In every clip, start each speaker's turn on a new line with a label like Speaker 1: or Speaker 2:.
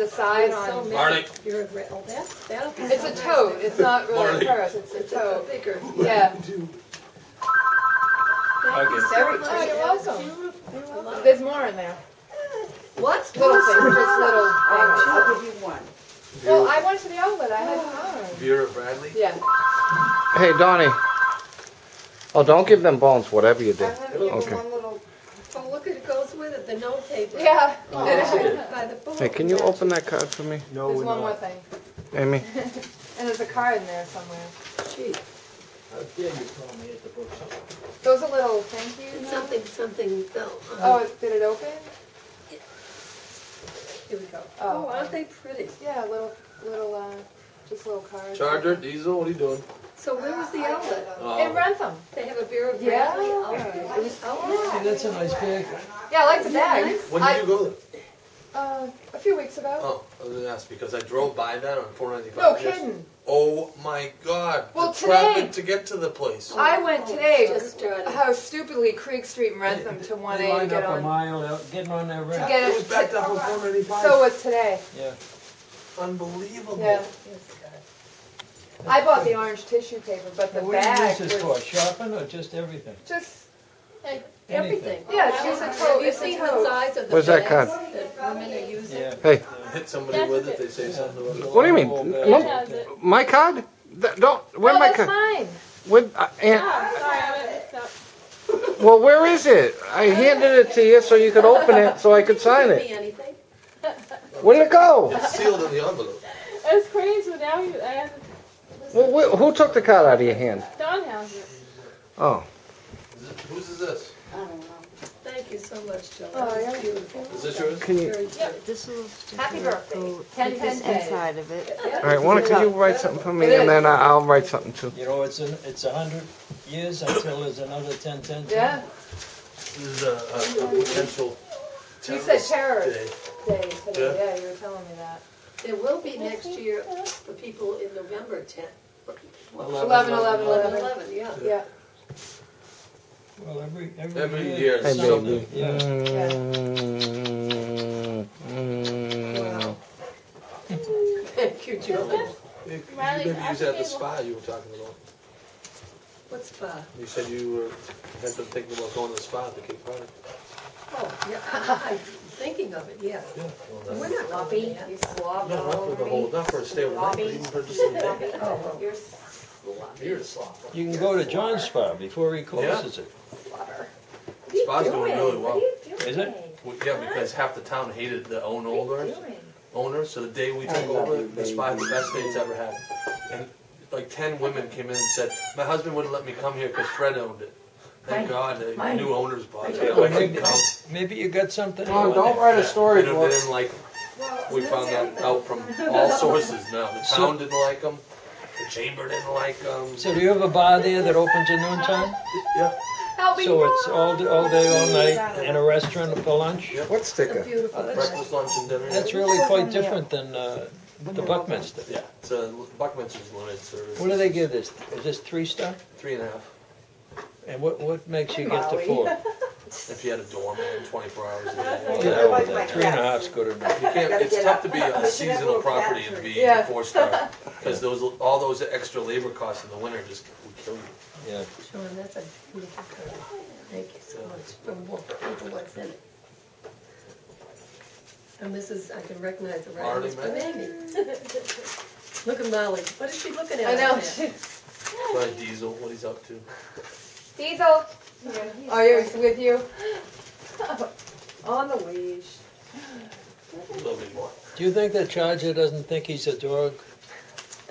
Speaker 1: decide on.
Speaker 2: Marley.
Speaker 1: It's a toad. It's not really a purse. It's a toad. Yeah. Oh, you're welcome. There's more in there.
Speaker 3: What?
Speaker 1: Little things, just little things.
Speaker 3: I'll give you one.
Speaker 1: Well, I went to the outlet. I had time.
Speaker 2: Vera Bradley?
Speaker 1: Yeah.
Speaker 4: Hey, Dawnie. Oh, don't give them bones, whatever you do.
Speaker 3: Okay. Oh, look, it goes with it, the note paper.
Speaker 1: Yeah.
Speaker 3: By the book.
Speaker 4: Hey, can you open that card for me?
Speaker 1: No, there's one more thing.
Speaker 4: Amy?
Speaker 1: And there's a card in there somewhere.
Speaker 3: Gee.
Speaker 5: How dare you call me at the bookshop?
Speaker 1: Those are little thank you.
Speaker 3: Something.
Speaker 1: Oh, did it open?
Speaker 3: Here we go.
Speaker 1: Oh,
Speaker 3: aren't they pretty?
Speaker 1: Yeah, just little cards.
Speaker 2: Charger, Diesel, what are you doing?
Speaker 3: So where was the outlet?
Speaker 1: In Rentham.
Speaker 3: They have a Vera Bradley outlet.
Speaker 5: Hey, that's a nice bag.
Speaker 1: Yeah, I like the bag.
Speaker 2: When did you go there?
Speaker 1: A few weeks ago.
Speaker 2: Oh, I was going to ask because I drove by that on 495.
Speaker 1: No kidding.
Speaker 2: Oh my God.
Speaker 1: Well,
Speaker 2: the
Speaker 1: today,
Speaker 2: traffic to get to the place.
Speaker 1: I went today, how stupidly Creek Street and Rentham to 1A to
Speaker 5: lined
Speaker 1: get
Speaker 5: up
Speaker 1: on.
Speaker 5: a mile out, getting on that ramp.
Speaker 2: It was backed up on 495.
Speaker 1: So was today.
Speaker 5: Yeah.
Speaker 2: Unbelievable.
Speaker 1: Yeah. I bought the orange tissue paper, but the
Speaker 5: What do you
Speaker 1: bag
Speaker 5: use this
Speaker 1: was
Speaker 5: for? Shopping or just everything?
Speaker 1: just
Speaker 3: Everything.
Speaker 1: Yeah, it's just a tote.
Speaker 3: Have you seen the size of the
Speaker 4: Where's that
Speaker 3: bags
Speaker 4: card?
Speaker 3: that women are using?
Speaker 5: Yeah.
Speaker 4: Hey.
Speaker 2: Hit somebody with it, they say something about it.
Speaker 4: What do you mean? No, my card? Don't. Where's my card?
Speaker 1: Mine.
Speaker 4: With, well, where is it? I handed it to you so you could open it so I could sign
Speaker 3: Give me
Speaker 4: it.
Speaker 3: anything.
Speaker 4: Where did it go?
Speaker 2: It's sealed in the envelope.
Speaker 6: It's crazy. Now you add.
Speaker 4: Well, who took the card out of your hand?
Speaker 6: Don has it.
Speaker 4: Oh.
Speaker 2: Whose is this?
Speaker 3: I don't know. Thank you so much, Joe.
Speaker 1: Oh,
Speaker 3: That
Speaker 1: yeah.
Speaker 3: was beautiful.
Speaker 2: Is this yours?
Speaker 4: Can you?
Speaker 3: Very good.
Speaker 7: This will just
Speaker 1: Happy birthday.
Speaker 7: go
Speaker 1: 10
Speaker 7: inside of it.
Speaker 4: All right, why don't you write something for me and then I'll write something too.
Speaker 5: You know, it's 100 years until there's another 10, 10, 10.
Speaker 1: Yeah.
Speaker 2: This is a potential
Speaker 1: You said
Speaker 2: terrorist
Speaker 1: terrorist
Speaker 2: day.
Speaker 1: day today. Yeah, you were telling me that.
Speaker 3: There will be next year for people in November 10.
Speaker 1: 11.
Speaker 3: Yeah.
Speaker 1: Yeah.
Speaker 5: Well, every
Speaker 2: Every
Speaker 5: year.
Speaker 2: year,
Speaker 4: Hey,
Speaker 2: something.
Speaker 4: baby.
Speaker 5: Yeah.
Speaker 3: Wow. Thank you, Joe.
Speaker 2: You maybe use it at the spa you were talking about.
Speaker 3: What spa?
Speaker 2: You said you were had been thinking about going to the spa at the Cape Park.
Speaker 3: Oh, yeah, I'm thinking of it, yes.
Speaker 2: Yeah. Well,
Speaker 3: We're not
Speaker 1: Sloppy.
Speaker 3: going there.
Speaker 1: You slob
Speaker 2: no, not for the whole, not for a stay overnight, but even for just a day.
Speaker 3: Oh,
Speaker 1: You're sloppy.
Speaker 2: You're a slop.
Speaker 5: You can go to John's spa before he closes it.
Speaker 1: Slobber.
Speaker 2: Spa's doing really well.
Speaker 5: Is it?
Speaker 2: Yeah, because half the town hated the owner, so the day we took over, the spa had the best day it's ever had. And like 10 women came in and said, my husband wouldn't let me come here because Fred owned it. Thank God, the new owners bought it. I couldn't come.
Speaker 5: Maybe you got something.
Speaker 4: Oh, don't write a story
Speaker 2: They
Speaker 4: for
Speaker 2: didn't like, we found that out from all sources now. The town didn't like them, the chamber didn't like them.
Speaker 5: So do you have a bar there that opens at noontime?
Speaker 2: Yeah.
Speaker 5: So it's all day, all night, and a restaurant for lunch?
Speaker 2: Yep.
Speaker 4: What sticker?
Speaker 3: beautiful.
Speaker 2: Breakfast, lunch, and dinner.
Speaker 5: That's really quite different than the Buckminster.
Speaker 2: Yeah, it's a Buckminster's limited service.
Speaker 5: What do they give this? Is this 3-star?
Speaker 2: 3.5.
Speaker 5: And what makes you get to 4?
Speaker 2: If you had a doorman 24 hours a day.
Speaker 5: Yeah, 3.5's good enough.
Speaker 2: You can't, it's tough to be a seasonal property and be a 4-star because all those extra labor costs in the winter just would kill you.
Speaker 5: Yeah.
Speaker 3: Sean, that's a beautiful color. Thank you so much for what's in it. And this is, I can recognize the writing is from Amy. Look at Marley. What is she looking at?
Speaker 1: I know.
Speaker 3: up there?
Speaker 2: Brian Diesel, what he's up to.
Speaker 1: Diesel. Oh, you're with you? On the leash.
Speaker 2: A little bit more.
Speaker 5: Do you think that Charger doesn't think he's a dog?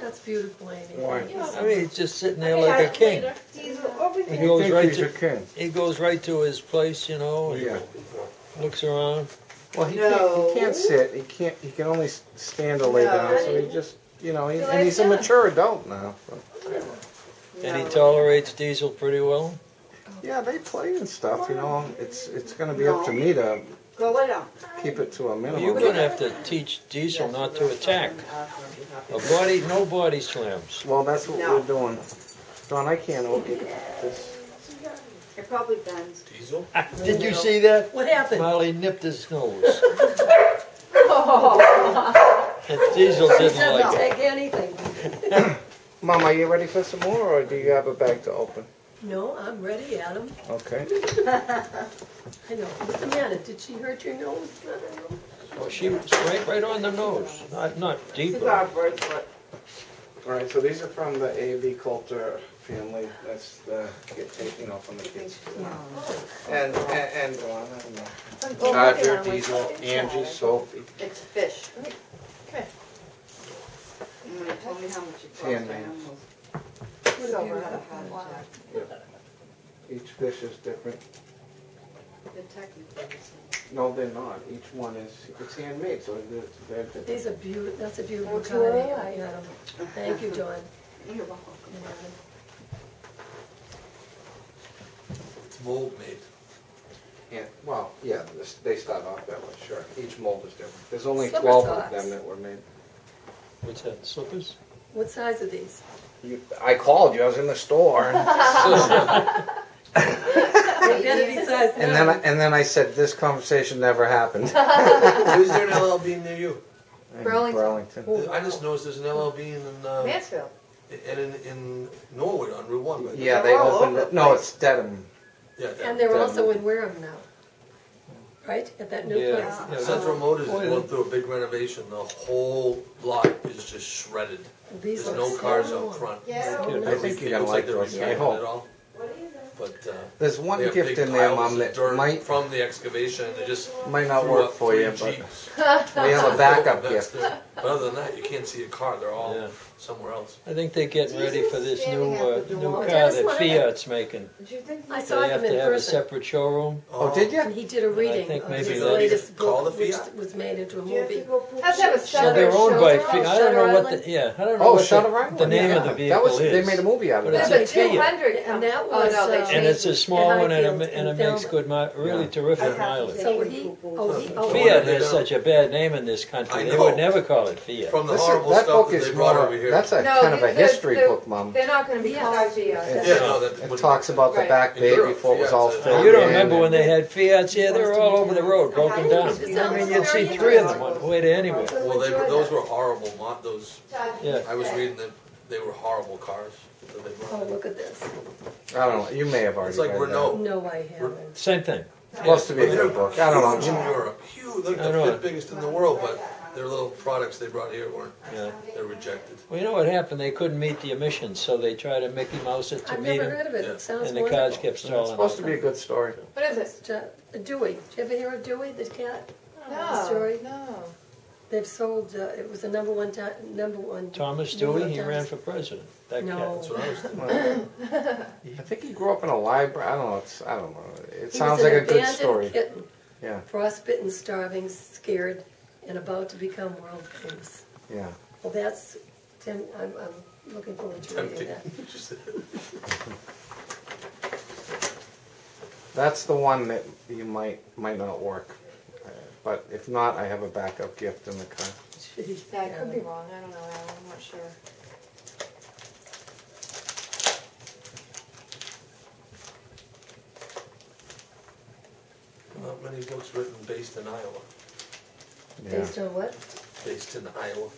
Speaker 3: That's beautiful, Amy.
Speaker 4: Why?
Speaker 3: Thank you so
Speaker 5: I mean, he's just sitting there like a king. He goes right to he goes right to his place, you know, and
Speaker 4: Yeah.
Speaker 5: looks around.
Speaker 4: Well, he can't sit. He can only stand or lay down. So he just, you know, and he's a mature adult now. So.
Speaker 5: And he tolerates Diesel pretty well.
Speaker 4: Yeah, they play and stuff. You know, it's going to be up to me to keep it to a minimum.
Speaker 5: You're going to have to teach Diesel not to attack. No body slams.
Speaker 4: Well, that's what we're doing. Don, I can't open this.
Speaker 7: It probably bends.
Speaker 2: Diesel?
Speaker 5: Did you see that?
Speaker 3: What happened?
Speaker 5: Marley nipped his nose. And Diesel
Speaker 3: He
Speaker 5: didn't
Speaker 3: doesn't
Speaker 5: like it.
Speaker 3: take anything.
Speaker 4: Mom, are you ready for some more, or do you have a bag to open?
Speaker 3: No, I'm ready, Adam.
Speaker 4: Okay.
Speaker 3: I know. What's the matter? Did she hurt your nose? I don't know.
Speaker 5: Oh, she was right on the nose. Not deep.
Speaker 7: Cigar bracelet.
Speaker 4: All right, so these are from the A.B. Colter family. That's the from the kids. And well, I don't know. Roger, Diesel, Angie, Sophie.
Speaker 7: It's fish. And when you told me how much it cost, I almost. Silver had a heart attack.
Speaker 4: Each fish is different.
Speaker 7: They're technically the same.
Speaker 4: No, they're not. Each one is, it's handmade, so they're different.
Speaker 3: These are beautiful. That's a beautiful
Speaker 1: Oh,
Speaker 3: carving,
Speaker 1: cool.
Speaker 3: Adam. Thank you, John.
Speaker 7: You're welcome.
Speaker 2: It's mold made.
Speaker 4: Yeah, well, yeah, they start off that way, sure. Each mold is different. There's only
Speaker 3: Slipper
Speaker 4: 12
Speaker 3: socks.
Speaker 4: of them that were made.
Speaker 5: What's that, slippers?
Speaker 3: What size are these?
Speaker 4: I called you, I was in the store.
Speaker 3: They gotta be size
Speaker 4: And then I said, this conversation never happened.
Speaker 2: Is there an LLB near you?
Speaker 1: Burlington.
Speaker 2: I just noticed there's an LLB in
Speaker 1: Mansfield.
Speaker 2: in Norwood on Route 1. But
Speaker 4: Yeah, they opened it. No, it's Dedham.
Speaker 2: yeah,
Speaker 3: And they're also in Wareham now. Right? At that new
Speaker 5: Yeah.
Speaker 3: place.
Speaker 5: Yeah,
Speaker 2: Central Motors is
Speaker 5: Oh, yeah.
Speaker 2: going through a big renovation. The whole lot is just shredded.
Speaker 3: These
Speaker 2: There's
Speaker 3: look
Speaker 2: no cars
Speaker 3: so
Speaker 2: out front.
Speaker 3: So
Speaker 4: I
Speaker 3: nice.
Speaker 4: think you're
Speaker 2: It
Speaker 4: gonna
Speaker 2: looks
Speaker 4: like
Speaker 2: they're
Speaker 4: those, I
Speaker 2: recycling
Speaker 4: hope.
Speaker 2: it all. But
Speaker 4: There's one
Speaker 2: they have
Speaker 4: gift
Speaker 2: big
Speaker 4: in there,
Speaker 2: piles
Speaker 4: Mom,
Speaker 2: of
Speaker 4: that
Speaker 2: dirt
Speaker 4: might
Speaker 2: from the excavation. They just
Speaker 4: not
Speaker 2: threw
Speaker 4: work
Speaker 2: up
Speaker 4: for
Speaker 2: 3
Speaker 4: you, but
Speaker 2: Jeeps.
Speaker 4: we have a backup
Speaker 2: That's
Speaker 4: gift.
Speaker 2: it. But other than that, you can't see a car. They're all
Speaker 5: Yeah.
Speaker 2: somewhere else.
Speaker 5: I think they're getting ready for this new
Speaker 3: Oh,
Speaker 5: car
Speaker 3: Dennis
Speaker 5: that
Speaker 3: wanted it.
Speaker 5: Fiat's making.
Speaker 7: Did you think?
Speaker 3: I
Speaker 5: They
Speaker 3: saw
Speaker 5: have
Speaker 3: him in
Speaker 5: to have a
Speaker 3: person.
Speaker 5: separate showroom.
Speaker 4: Oh, did
Speaker 3: And
Speaker 4: you?
Speaker 3: he did a reading
Speaker 5: think
Speaker 3: of
Speaker 5: maybe
Speaker 3: his
Speaker 5: they'll
Speaker 3: latest
Speaker 2: call
Speaker 3: book,
Speaker 2: the
Speaker 3: which
Speaker 2: Fiat?
Speaker 3: was made into a
Speaker 7: Do you have to
Speaker 3: movie.
Speaker 7: go put
Speaker 1: Has to have a
Speaker 5: So
Speaker 1: Shutter
Speaker 5: they're owned by
Speaker 1: Shutter
Speaker 5: Fiat. I
Speaker 3: Shutter
Speaker 5: don't know what
Speaker 3: Island?
Speaker 5: the, yeah, I don't know
Speaker 4: Oh,
Speaker 5: what
Speaker 4: Shutter Island.
Speaker 5: the name of the
Speaker 4: Yeah.
Speaker 5: vehicle
Speaker 4: They
Speaker 5: is.
Speaker 4: made a movie out of
Speaker 5: But
Speaker 1: There's
Speaker 4: that.
Speaker 5: it's
Speaker 1: a
Speaker 5: a Fiat.
Speaker 1: 200.
Speaker 3: And that
Speaker 1: Oh,
Speaker 3: was,
Speaker 1: no, they
Speaker 3: uh,
Speaker 5: And it's a small one and
Speaker 3: Highfield
Speaker 5: it
Speaker 3: in
Speaker 5: makes
Speaker 3: Thelma.
Speaker 5: good, really terrific mileage.
Speaker 3: So
Speaker 5: Fiat has such a bad name in this
Speaker 2: I
Speaker 5: country. They
Speaker 2: know.
Speaker 5: would never call it Fiat.
Speaker 2: From the
Speaker 4: This is-
Speaker 2: horrible
Speaker 4: that
Speaker 2: stuff
Speaker 4: book
Speaker 2: that
Speaker 4: is
Speaker 2: they brought
Speaker 4: more,
Speaker 2: over here.
Speaker 4: that's a
Speaker 1: No,
Speaker 4: kind of a history book, Mom.
Speaker 1: They're not going to be
Speaker 3: Yes.
Speaker 1: called Fiat.
Speaker 2: Yeah, no, that
Speaker 4: It
Speaker 2: wouldn't
Speaker 4: talks
Speaker 2: make
Speaker 4: about the
Speaker 1: Right.
Speaker 4: back
Speaker 2: In
Speaker 4: bay
Speaker 2: Europe,
Speaker 4: before it was
Speaker 2: Fiat's
Speaker 4: all
Speaker 2: a-
Speaker 4: filled
Speaker 5: You don't
Speaker 4: in
Speaker 5: remember
Speaker 4: and-
Speaker 5: when they had Fiats here? They were all over the road, broken down. I mean, you'd see 3 of them on the way to anywhere.
Speaker 2: Well, those were horrible. Those
Speaker 5: Yeah.
Speaker 2: I was reading that they were horrible cars that they
Speaker 3: Oh,
Speaker 2: brought.
Speaker 3: look at this.
Speaker 4: I don't know, you may have already
Speaker 2: It's like
Speaker 4: read
Speaker 2: Renault.
Speaker 3: No, I haven't.
Speaker 5: Same thing.
Speaker 4: that. Supposed to be a
Speaker 2: But they're
Speaker 4: good book. I don't
Speaker 2: huge
Speaker 4: know.
Speaker 2: in Europe, huge, like
Speaker 5: I
Speaker 2: the
Speaker 5: know.
Speaker 2: 5th biggest in the world. But their little products they brought here weren't.
Speaker 5: Yeah.
Speaker 2: They're rejected.
Speaker 5: Well, you know what happened? They couldn't meet the emissions, so they tried to Mickey Mouse it to
Speaker 3: I've
Speaker 5: meet
Speaker 3: never
Speaker 5: them,
Speaker 3: heard of it.
Speaker 2: Yeah.
Speaker 3: It sounds
Speaker 5: and the cars
Speaker 3: wonderful.
Speaker 5: kept
Speaker 4: It's
Speaker 5: stalling
Speaker 4: supposed
Speaker 5: out.
Speaker 4: to be a good story.
Speaker 1: What is it?
Speaker 3: It's, Dewey. Did you ever hear of Dewey, the cat?
Speaker 1: No.
Speaker 3: Story?
Speaker 1: No.
Speaker 3: They've sold, it was the number one.
Speaker 5: Thomas
Speaker 3: New York
Speaker 5: Dewey, he
Speaker 3: Times.
Speaker 5: ran for president. That
Speaker 3: No.
Speaker 5: cat.
Speaker 2: That's what I was thinking.
Speaker 4: I think he grew up in a library. I don't know. I don't know. It
Speaker 3: He
Speaker 4: sounds
Speaker 3: was
Speaker 4: like
Speaker 3: an
Speaker 4: a good
Speaker 3: abandoned
Speaker 4: story.
Speaker 3: Kitten,
Speaker 4: Yeah,
Speaker 3: frostbitten, starving, scared, and about to become world famous.
Speaker 4: yeah.
Speaker 3: Well, that's, I'm looking forward to reading
Speaker 2: Tempting.
Speaker 3: that.
Speaker 4: That's the one that you might not work. But if not, I have a backup gift in the car.
Speaker 3: Jeez,
Speaker 1: Yeah, I could be wrong. I don't know. I'm not sure.
Speaker 2: Not many books written based in Iowa.
Speaker 4: Yeah.
Speaker 3: Based on what?
Speaker 2: Based in Iowa.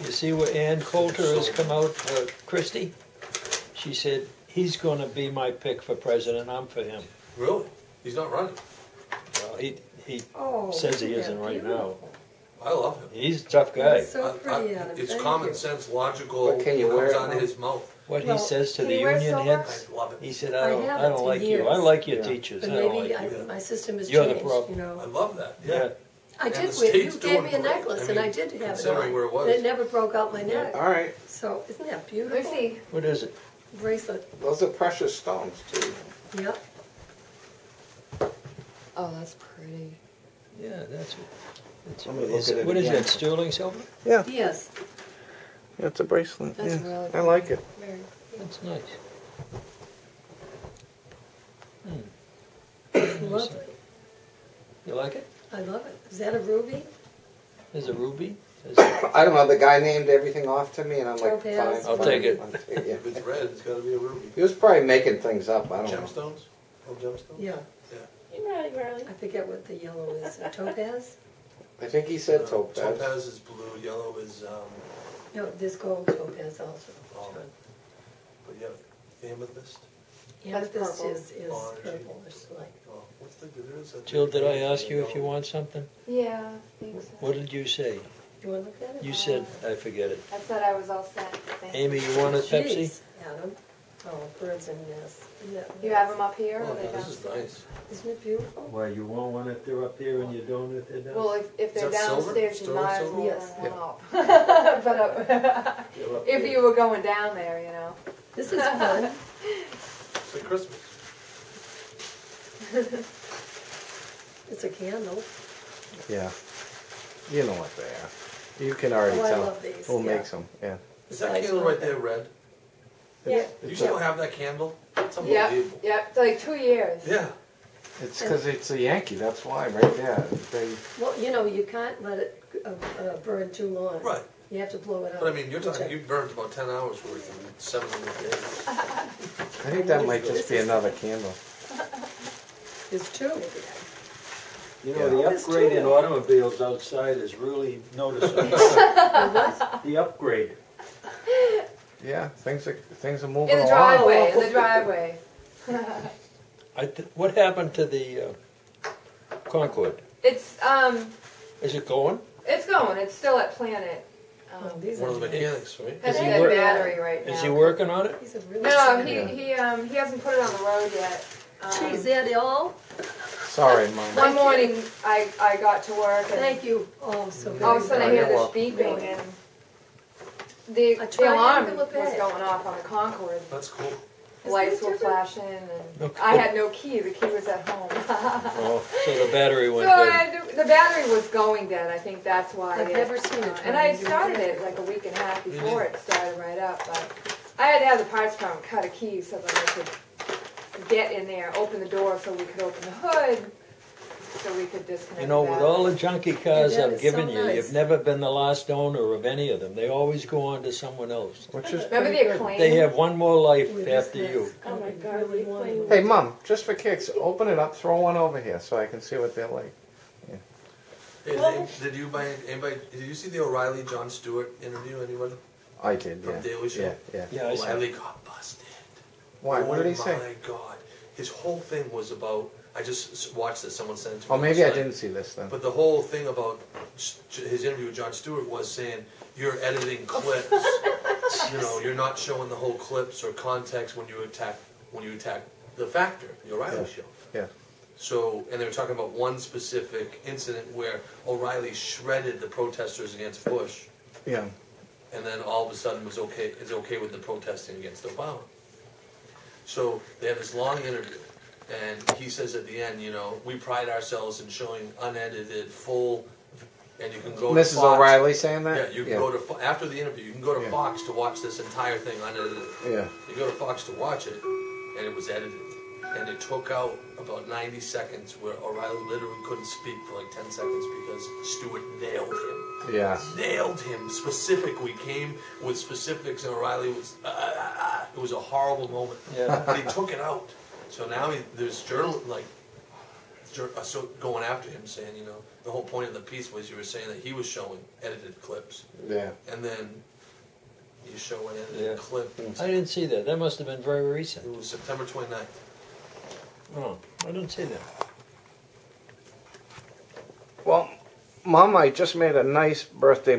Speaker 5: You see where Ann Colter has come out for Christie? She said, he's going to be my pick for president, I'm for him.
Speaker 2: Really? He's not running.
Speaker 5: Well, he
Speaker 3: Oh,
Speaker 5: says he
Speaker 3: isn't
Speaker 5: isn't
Speaker 3: that
Speaker 5: right now.
Speaker 3: beautiful?
Speaker 2: I love him.
Speaker 5: He's a tough guy.
Speaker 3: It's so pretty, Adam.
Speaker 2: It's
Speaker 3: Thank
Speaker 2: common
Speaker 3: you.
Speaker 2: sense, logical.
Speaker 4: But can you
Speaker 2: what
Speaker 4: wear
Speaker 2: comes
Speaker 4: it
Speaker 2: out of
Speaker 4: now?
Speaker 2: his mouth.
Speaker 5: What
Speaker 3: Well,
Speaker 5: he says to
Speaker 1: can
Speaker 5: the
Speaker 1: you wear
Speaker 5: union
Speaker 1: silver?
Speaker 5: heads,
Speaker 2: I love it.
Speaker 5: he said,
Speaker 3: I
Speaker 5: I don't
Speaker 3: haven't
Speaker 5: like
Speaker 3: in
Speaker 5: you. I
Speaker 3: years.
Speaker 5: like your
Speaker 4: Yeah.
Speaker 5: teachers.
Speaker 3: But
Speaker 5: I don't
Speaker 3: maybe
Speaker 5: like you.
Speaker 3: my system has
Speaker 5: You're the
Speaker 3: changed,
Speaker 5: problem.
Speaker 3: you
Speaker 2: I
Speaker 3: know.
Speaker 2: love that.
Speaker 5: Yeah.
Speaker 3: I
Speaker 2: And
Speaker 3: did
Speaker 2: the
Speaker 3: wear, you
Speaker 2: state's
Speaker 3: gave me a
Speaker 2: doing great.
Speaker 3: necklace
Speaker 2: I
Speaker 3: and I
Speaker 2: mean,
Speaker 3: did have it
Speaker 2: considering
Speaker 3: on.
Speaker 2: where it was.
Speaker 3: And it never broke out my neck.
Speaker 4: All right.
Speaker 3: So, isn't that
Speaker 1: Let
Speaker 3: beautiful?
Speaker 1: me see.
Speaker 5: What is it?
Speaker 3: Bracelet,
Speaker 4: Those are precious stones, too.
Speaker 3: yep.
Speaker 1: Oh, that's pretty.
Speaker 5: Yeah, that's
Speaker 4: Let me look at it
Speaker 5: what is
Speaker 4: again.
Speaker 5: that, sterling silver?
Speaker 4: Yeah,
Speaker 3: Yes,
Speaker 4: it's a bracelet.
Speaker 1: That's
Speaker 4: yeah.
Speaker 1: really
Speaker 4: I like it.
Speaker 1: Very.
Speaker 5: That's nice.
Speaker 3: it's lovely.
Speaker 5: You like it?
Speaker 3: I love it. Is that a ruby?
Speaker 5: There's a ruby.
Speaker 4: I don't know. The guy named everything off to me, and I'm like, fine.
Speaker 3: Topaz.
Speaker 5: I'll
Speaker 4: fine,
Speaker 5: take it.
Speaker 4: I'll take it, yeah.
Speaker 2: If it's red, it's got to be a ruby.
Speaker 4: He was probably making things up. I don't know.
Speaker 2: Gemstones? Oh, gemstones?
Speaker 3: Yeah.
Speaker 2: Yeah.
Speaker 6: You Howdy, Marley.
Speaker 3: I forget what the yellow is, topaz?
Speaker 4: I think he said topaz.
Speaker 2: Topaz is blue, yellow is,
Speaker 3: No, there's gold topaz also.
Speaker 2: Oh.
Speaker 3: Sean.
Speaker 2: but yeah, amethyst.
Speaker 3: Amethyst
Speaker 1: purple.
Speaker 3: is
Speaker 2: Orange.
Speaker 3: purple, it's like,
Speaker 2: Oh, what's the difference?
Speaker 5: Jill, did I ask you if you want something?
Speaker 1: Yeah, I think so.
Speaker 5: What did you say?
Speaker 3: you wanna look at it?
Speaker 5: You said, I forget it.
Speaker 1: I said I was all set. Thank you.
Speaker 5: Amy, you want a Pepsi?
Speaker 3: Jeez, Adam. Oh, birds and nests. Isn't that
Speaker 1: You
Speaker 3: nice?
Speaker 1: have them up here?
Speaker 2: Oh,
Speaker 1: Or they
Speaker 2: yeah, this is
Speaker 1: downstairs?
Speaker 2: nice.
Speaker 3: Isn't it beautiful?
Speaker 5: Why, you want one if they're up here and you don't if they're down?
Speaker 1: Well, if they're
Speaker 2: Is that silver?
Speaker 1: downstairs, you
Speaker 2: Sterling
Speaker 1: might as
Speaker 2: silver?
Speaker 1: well
Speaker 3: Yes.
Speaker 1: bring one up. But
Speaker 2: You're up
Speaker 1: if
Speaker 2: here.
Speaker 1: you were going down there, you know.
Speaker 3: This is fun.
Speaker 2: It's like Christmas.
Speaker 3: It's a candle.
Speaker 4: Yeah. You know what they are. You can already
Speaker 3: Oh, I
Speaker 4: tell.
Speaker 3: love these,
Speaker 4: Who
Speaker 3: yeah.
Speaker 4: makes them? Yeah.
Speaker 2: Is that
Speaker 3: Nice
Speaker 2: candle
Speaker 3: one.
Speaker 2: right there red?
Speaker 3: Yeah.
Speaker 2: Do you still have that candle? It's
Speaker 1: Yep,
Speaker 2: unbelievable.
Speaker 1: yep, it's like 2 years.
Speaker 2: Yeah.
Speaker 4: It's because it's a Yankee. That's why, right there. They,
Speaker 3: Well, you know, you can't let it burn too long.
Speaker 2: Right.
Speaker 3: You have to blow it out.
Speaker 2: But I mean, you're
Speaker 3: Which
Speaker 2: talking, you burnt about 10 hours worth in 7 days.
Speaker 4: I think that might just be another candle.
Speaker 3: There's two.
Speaker 5: You know, the
Speaker 3: There's
Speaker 5: upgrade
Speaker 3: two.
Speaker 5: in automobiles outside is really noticeable.
Speaker 3: What?
Speaker 5: The upgrade.
Speaker 4: Yeah, things are moving
Speaker 1: In the
Speaker 4: along.
Speaker 1: driveway, in the driveway.
Speaker 5: What happened to the Concord?
Speaker 1: It's
Speaker 5: Is it going?
Speaker 1: it's going. It's still at Planet.
Speaker 3: Oh, these
Speaker 2: One
Speaker 3: are
Speaker 2: of the
Speaker 3: nice.
Speaker 2: mechanics, right?
Speaker 1: Has
Speaker 5: Is
Speaker 1: a
Speaker 5: he
Speaker 1: dead
Speaker 5: work-
Speaker 1: battery right now.
Speaker 5: Is he working on it?
Speaker 3: These are really
Speaker 1: No,
Speaker 3: pretty.
Speaker 1: he hasn't put it on the road yet.
Speaker 3: Geez, they're the all?
Speaker 4: Sorry, Mom.
Speaker 1: One morning I got to work and
Speaker 3: Thank you. Oh, so very
Speaker 1: all of a sudden I hear
Speaker 4: You're
Speaker 1: this
Speaker 4: welcome.
Speaker 1: beeping
Speaker 3: Really?
Speaker 1: and the
Speaker 3: I tried
Speaker 1: alarm
Speaker 3: to
Speaker 1: was
Speaker 3: look at it.
Speaker 1: going off on the Concorde.
Speaker 2: That's cool.
Speaker 1: Lights
Speaker 3: Isn't
Speaker 1: were
Speaker 3: it different?
Speaker 1: flashing and
Speaker 5: Okay.
Speaker 1: I had no key. The key was at home.
Speaker 5: Oh, so the battery
Speaker 1: So
Speaker 5: went dead.
Speaker 1: the battery was going dead. I think that's why.
Speaker 3: I've never seen it.
Speaker 1: And I
Speaker 3: running.
Speaker 1: started it like a week and a half before it started right up, but I had to have the parts firm cut a key so that I could get in there, open the door so we could open the hood, so we could disconnect.
Speaker 5: You know,
Speaker 1: the
Speaker 5: with
Speaker 1: battery.
Speaker 5: all the junky cars
Speaker 3: Yeah, that
Speaker 5: I've
Speaker 3: is
Speaker 5: given
Speaker 3: so
Speaker 5: you,
Speaker 3: nice.
Speaker 5: you've never been the last owner of any of them. They always go on to someone else.
Speaker 4: Which is
Speaker 1: Remember
Speaker 4: pretty
Speaker 1: the
Speaker 4: good.
Speaker 1: acclaim?
Speaker 5: They have one more life
Speaker 3: With
Speaker 5: after
Speaker 3: this
Speaker 5: you.
Speaker 3: mess.
Speaker 6: Oh my
Speaker 3: I
Speaker 6: God,
Speaker 3: really
Speaker 6: we
Speaker 3: want
Speaker 6: clean.
Speaker 3: one.
Speaker 4: Hey, Mom, just for kicks, open it up, throw one over here so I can see what they're like.
Speaker 2: Hey, did you see the O'Reilly Jon Stewart interview? Anybody?
Speaker 4: I did,
Speaker 2: From
Speaker 4: yeah.
Speaker 2: Daily Show?
Speaker 4: Yeah.
Speaker 5: Yeah, I saw.
Speaker 2: O'Reilly got busted.
Speaker 4: Why? What did he say?
Speaker 2: Oh my God. His whole thing was about, I just watched this, someone sent it to me.
Speaker 4: Oh, maybe I
Speaker 2: last night.
Speaker 4: didn't see this then.
Speaker 2: But the whole thing about his interview with Jon Stewart was saying, you're editing clips. You know, you're not showing the whole clips or context when you attack the Factor, the O'Reilly
Speaker 4: Yeah.
Speaker 2: show.
Speaker 4: Yeah.
Speaker 2: So, and they were talking about one specific incident where O'Reilly shredded the protesters against Bush,
Speaker 4: Yeah.
Speaker 2: and then all of a sudden is okay with the protesting against Obama. So they have this long interview, and he says at the end, you know, we pride ourselves in showing unedited, full, and you can go to
Speaker 4: Mrs.
Speaker 2: Fox.
Speaker 4: O'Reilly saying that?
Speaker 2: Yeah, you can go to after the interview. You can go to
Speaker 4: Yeah.
Speaker 2: Fox to watch this entire thing unedited.
Speaker 4: Yeah.
Speaker 2: You go to Fox to watch it, and it was edited, and it took out about 90 seconds where O'Reilly literally couldn't speak for like 10 seconds because Stewart nailed him.
Speaker 4: Yeah.
Speaker 2: Nailed him specifically. Came with specifics, and O'Reilly was. It was a horrible moment.
Speaker 5: Yeah.
Speaker 2: But he took it out. So now there's so going after him, saying, you know, the whole point of the piece was you were saying that he was showing edited clips,
Speaker 4: Yeah.
Speaker 2: and then you show an edited
Speaker 5: Yeah.
Speaker 2: clip.
Speaker 5: I didn't see that. That must have been very recent.
Speaker 2: It was September 29th.
Speaker 5: Oh, I didn't see that.
Speaker 4: Well, Mom, I just made a nice birthday